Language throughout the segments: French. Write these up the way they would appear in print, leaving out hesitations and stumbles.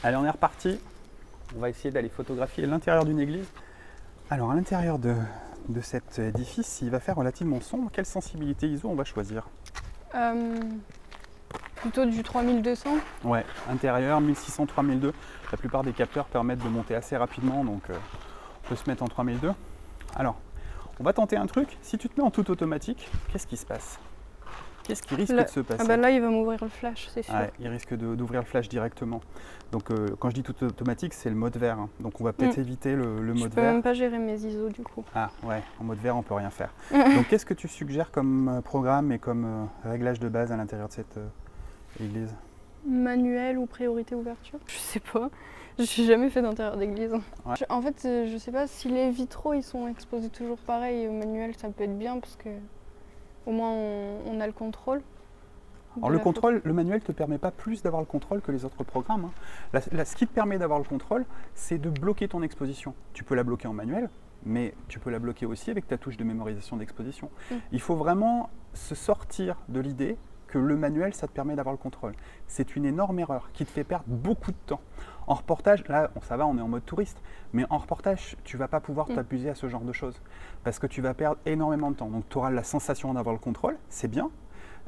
Allez, on est reparti. On va essayer d'aller photographier l'intérieur d'une église. Alors, à l'intérieur de cet édifice, il va faire relativement sombre. Quelle sensibilité ISO on va choisir? Plutôt du 3200. Ouais, intérieur 1600, 3002. La plupart des capteurs permettent de monter assez rapidement, donc on peut se mettre en 3002. Alors, on va tenter un truc. Si tu te mets en tout automatique, qu'est-ce qui se passe? Qu'est-ce qui risque de se passer? Ah bah là, il va m'ouvrir le flash, c'est sûr. Ouais, il risque d'ouvrir le flash directement. Donc quand je dis tout automatique, c'est le mode vert. Hein. Donc on va peut-être éviter le mode vert. Je peux même pas gérer mes ISO du coup. Ah ouais, en mode vert, on peut rien faire. Donc qu'est-ce que tu suggères comme programme et comme réglage de base à l'intérieur de cette église? Manuel ou priorité ouverture? Je sais pas. Je n'ai jamais fait d'intérieur d'église. Ouais. En fait, je sais pas si les vitraux ils sont exposés toujours pareil. Au manuel, ça peut être bien parce que au moins on a le contrôle. Alors le contrôle, le manuel ne te permet pas plus d'avoir le contrôle que les autres programmes. Hein. Ce qui te permet d'avoir le contrôle, c'est de bloquer ton exposition. Tu peux la bloquer en manuel, mais tu peux la bloquer aussi avec ta touche de mémorisation d'exposition. Il faut vraiment se sortir de l'idée que le manuel, ça te permet d'avoir le contrôle. C'est une énorme erreur qui te fait perdre beaucoup de temps. En reportage, là, ça va, on est en mode touriste, mais en reportage, tu ne vas pas pouvoir t'abuser à ce genre de choses parce que tu vas perdre énormément de temps. Donc tu auras la sensation d'avoir le contrôle, c'est bien.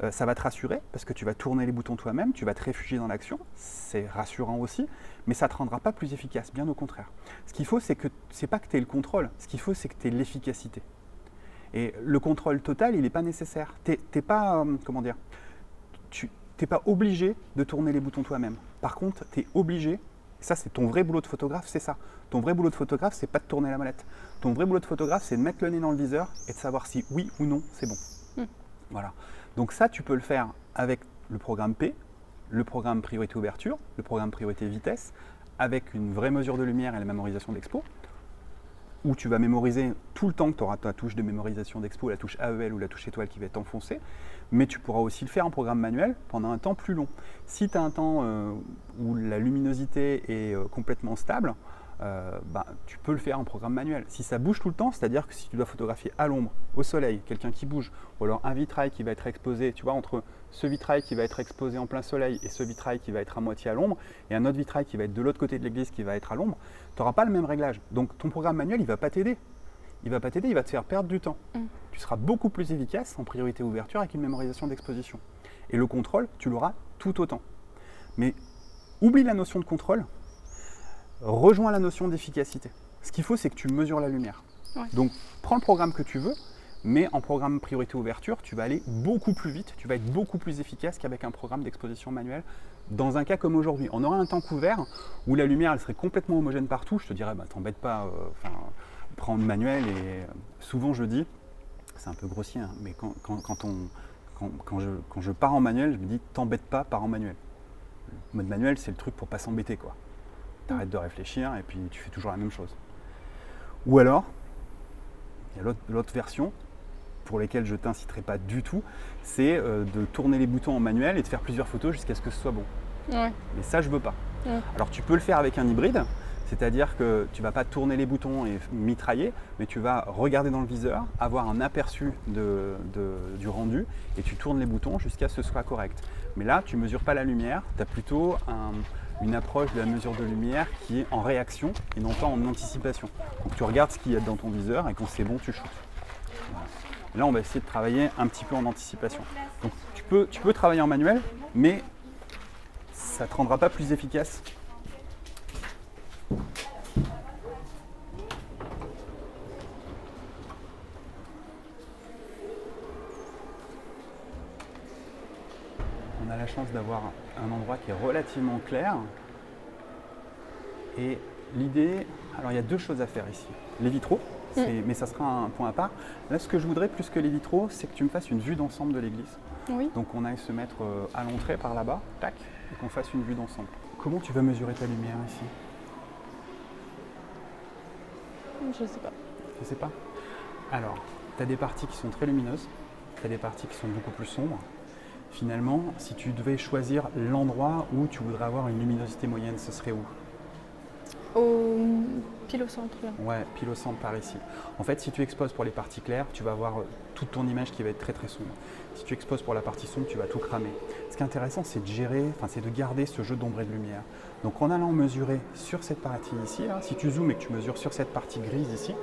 Ça va te rassurer parce que tu vas tourner les boutons toi-même, tu vas te réfugier dans l'action, c'est rassurant aussi, mais ça ne te rendra pas plus efficace, bien au contraire. Ce qu'il faut, c'est pas que tu aies le contrôle, ce qu'il faut, c'est que tu aies l'efficacité. Et le contrôle total, il n'est pas nécessaire. Tu n'es pas, t'es pas obligé de tourner les boutons toi-même. Par contre, tu es obligé, ça c'est ton vrai boulot de photographe, c'est ça. Ton vrai boulot de photographe, c'est pas de tourner la molette. Ton vrai boulot de photographe, c'est de mettre le nez dans le viseur et de savoir si oui ou non c'est bon. Voilà. Donc ça, tu peux le faire avec le programme P, le programme priorité ouverture, le programme priorité vitesse, avec une vraie mesure de lumière et la mémorisation d'expo, où tu vas mémoriser tout le temps que tu auras ta touche de mémorisation d'expo, la touche AEL ou la touche étoile qui va être enfoncée, mais tu pourras aussi le faire en programme manuel pendant un temps plus long. Si tu as un temps où la luminosité est complètement stable, tu peux le faire en programme manuel. Si ça bouge tout le temps, c'est-à-dire que si tu dois photographier à l'ombre, au soleil, quelqu'un qui bouge, ou alors un vitrail qui va être exposé, tu vois, entre ce vitrail qui va être exposé en plein soleil et ce vitrail qui va être à moitié à l'ombre, et un autre vitrail qui va être de l'autre côté de l'église qui va être à l'ombre, tu n'auras pas le même réglage. Donc ton programme manuel, il ne va pas t'aider. Il va te faire perdre du temps. Tu seras beaucoup plus efficace en priorité ouverture avec une mémorisation d'exposition. Et le contrôle, tu l'auras tout autant. Mais oublie la notion de contrôle, rejoins la notion d'efficacité. Ce qu'il faut, c'est que tu mesures la lumière. Ouais. Donc, prends le programme que tu veux, mais en programme priorité ouverture, tu vas aller beaucoup plus vite, tu vas être beaucoup plus efficace qu'avec un programme d'exposition manuelle. Dans un cas comme aujourd'hui, on aurait un temps couvert où la lumière elle serait complètement homogène partout. Je te dirais, t'embête pas, prends le manuel. Et souvent, je dis, c'est un peu grossier, hein, mais quand je pars en manuel, je me dis, t'embête pas, pars en manuel. Le mode manuel, c'est le truc pour pas s'embêter, quoi. T'arrêtes de réfléchir et puis tu fais toujours la même chose. Ou alors, il y a l'autre version, pour lesquelles je ne t'inciterai pas du tout, c'est de tourner les boutons en manuel et de faire plusieurs photos jusqu'à ce que ce soit bon. Ouais. Mais ça, je veux pas. Alors tu peux le faire avec un hybride, c'est-à-dire que tu ne vas pas tourner les boutons et mitrailler, mais tu vas regarder dans le viseur, avoir un aperçu du rendu et tu tournes les boutons jusqu'à ce que ce soit correct. Mais là, tu ne mesures pas la lumière, tu as plutôt une approche de la mesure de lumière qui est en réaction et non pas en anticipation. Donc tu regardes ce qu'il y a dans ton viseur et quand c'est bon, tu shootes. Voilà. Là, on va essayer de travailler un petit peu en anticipation. Donc tu peux travailler en manuel, mais ça ne te rendra pas plus efficace. On a la chance d'avoir un endroit qui est relativement clair. Et l'idée, alors il y a deux choses à faire ici. Les vitraux, mais ça sera un point à part. Là, ce que je voudrais plus que les vitraux, c'est que tu me fasses une vue d'ensemble de l'église. Oui. Donc on aille se mettre à l'entrée par là-bas, tac, et qu'on fasse une vue d'ensemble. Comment tu vas mesurer ta lumière ici? Je sais pas. Je sais pas. Alors, tu as des parties qui sont très lumineuses, tu as des parties qui sont beaucoup plus sombres. Finalement, si tu devais choisir l'endroit où tu voudrais avoir une luminosité moyenne, ce serait où? Pile au centre là. Ouais, pile au centre par ici. En fait, si tu exposes pour les parties claires, tu vas avoir toute ton image qui va être très très sombre. Si tu exposes pour la partie sombre, tu vas tout cramer. Ce qui est intéressant, c'est de gérer, c'est de garder ce jeu d'ombre et de lumière. Donc en allant mesurer sur cette partie ici, là, si tu zoomes et que tu mesures sur cette partie grise ici,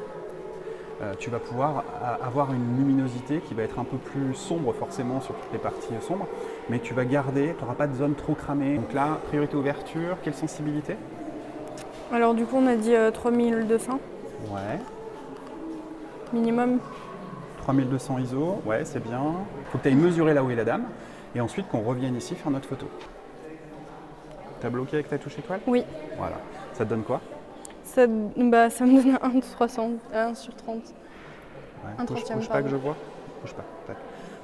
tu vas pouvoir avoir une luminosité qui va être un peu plus sombre forcément sur toutes les parties sombres, mais tu vas garder, tu n'auras pas de zone trop cramée. Donc là, priorité ouverture, quelle sensibilité? Alors du coup on a dit 3200 Ouais. minimum. 3200 ISO, ouais, c'est bien. Il faut que tu ailles mesurer là où est la dame et ensuite qu'on revienne ici faire notre photo. Tu as bloqué avec ta touche étoile? Oui. Voilà. Ça te donne quoi? Ça me donne 1 sur 30. Ouais, Un bouge trentième, pas pardon. que je vois. Bouge pas. Tac.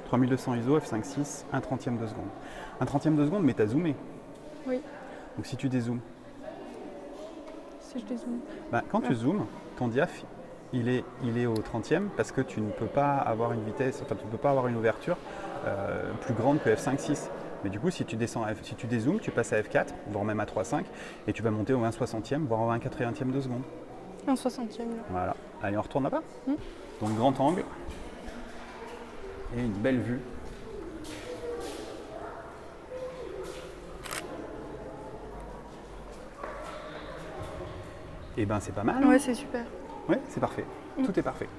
3200 ISO, f5.6, 1 trentième de seconde. 1 trentième de seconde, mais tu as zoomé. Oui, Donc si tu dézoomes, si je dézoome. quand tu zoomes, ton diaph, il est au 30e parce que tu ne peux pas avoir une vitesse, tu ne peux pas avoir une ouverture plus grande que f5.6. Mais du coup, si tu dézoomes, tu passes à f4, voire même à 3.5, et tu vas monter au 1 60e, voire au 1 80e de seconde. 1 60e là. Voilà. Allez, on retourne là-bas. Mm. Donc grand angle et une belle vue. Et ben c'est pas mal. Ouais, c'est super. Ouais, c'est parfait. Mm. Tout est parfait.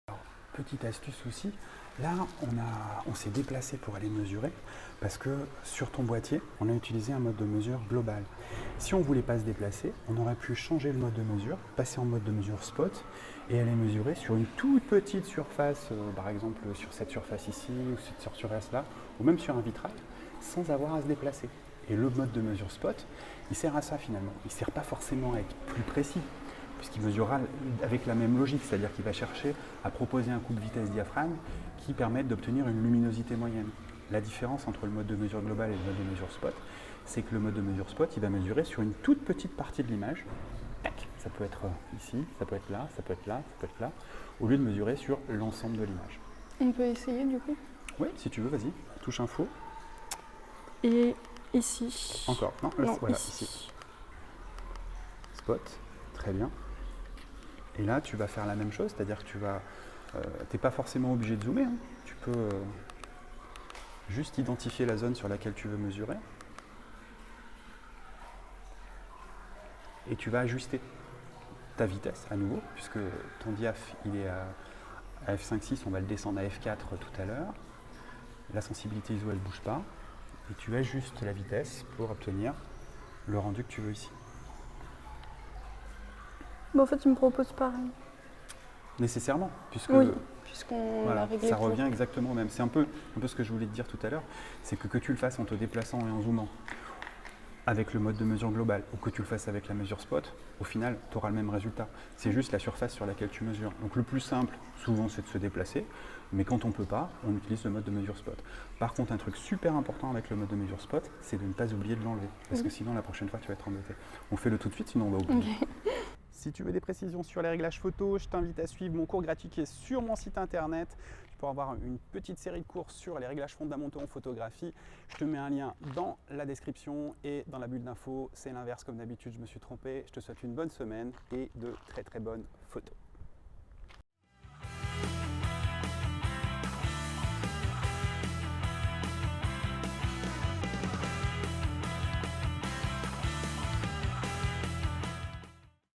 Alors, petite astuce aussi, là on s'est déplacé pour aller mesurer parce que sur ton boîtier, on a utilisé un mode de mesure global. Si on ne voulait pas se déplacer, on aurait pu changer le mode de mesure, passer en mode de mesure spot et aller mesurer sur une toute petite surface, par exemple sur cette surface ici ou cette surface là, ou même sur un vitrail, sans avoir à se déplacer. Et le mode de mesure spot, il sert à ça finalement. Il ne sert pas forcément à être plus précis, puisqu'il mesurera avec la même logique, c'est-à-dire qu'il va chercher à proposer un coup de vitesse diaphragme qui permette d'obtenir une luminosité moyenne. La différence entre le mode de mesure global et le mode de mesure spot, c'est que le mode de mesure spot, il va mesurer sur une toute petite partie de l'image. Ça peut être ici, ça peut être là, ça peut être là, ça peut être là, au lieu de mesurer sur l'ensemble de l'image. On peut essayer du coup. Oui, si tu veux, vas-y, touche info. Et ici. Encore, non, Non, voilà, ici. ici. Spot, très bien. Et là, tu vas faire la même chose, c'est-à-dire que tu n'es pas forcément obligé de zoomer, hein. Tu peux juste identifier la zone sur laquelle tu veux mesurer. Et tu vas ajuster ta vitesse à nouveau, puisque ton diaph, il est à f5.6, on va le descendre à f4 tout à l'heure. La sensibilité ISO, elle ne bouge pas. Et tu ajustes la vitesse pour obtenir le rendu que tu veux ici. Bon, en fait, il me propose pareil. Nécessairement, puisque Oui, puisqu'on voilà, l'a réglé. ça revient exactement au même. C'est un peu ce que je voulais te dire tout à l'heure, c'est que tu le fasses en te déplaçant et en zoomant avec le mode de mesure global ou que tu le fasses avec la mesure spot, au final, tu auras le même résultat. C'est juste la surface sur laquelle tu mesures. Donc le plus simple, souvent, c'est de se déplacer, mais quand on ne peut pas, on utilise le mode de mesure spot. Par contre, un truc super important avec le mode de mesure spot, c'est de ne pas oublier de l'enlever, parce que sinon, la prochaine fois, tu vas être embêté. On fait le tout de suite, sinon on va oublier. Ok. Si tu veux des précisions sur les réglages photo, je t'invite à suivre mon cours gratuit qui est sur mon site internet. Tu pourras avoir une petite série de cours sur les réglages fondamentaux en photographie. Je te mets un lien dans la description et dans la bulle d'infos. C'est l'inverse comme d'habitude, je me suis trompé. Je te souhaite une bonne semaine et de très très bonnes photos.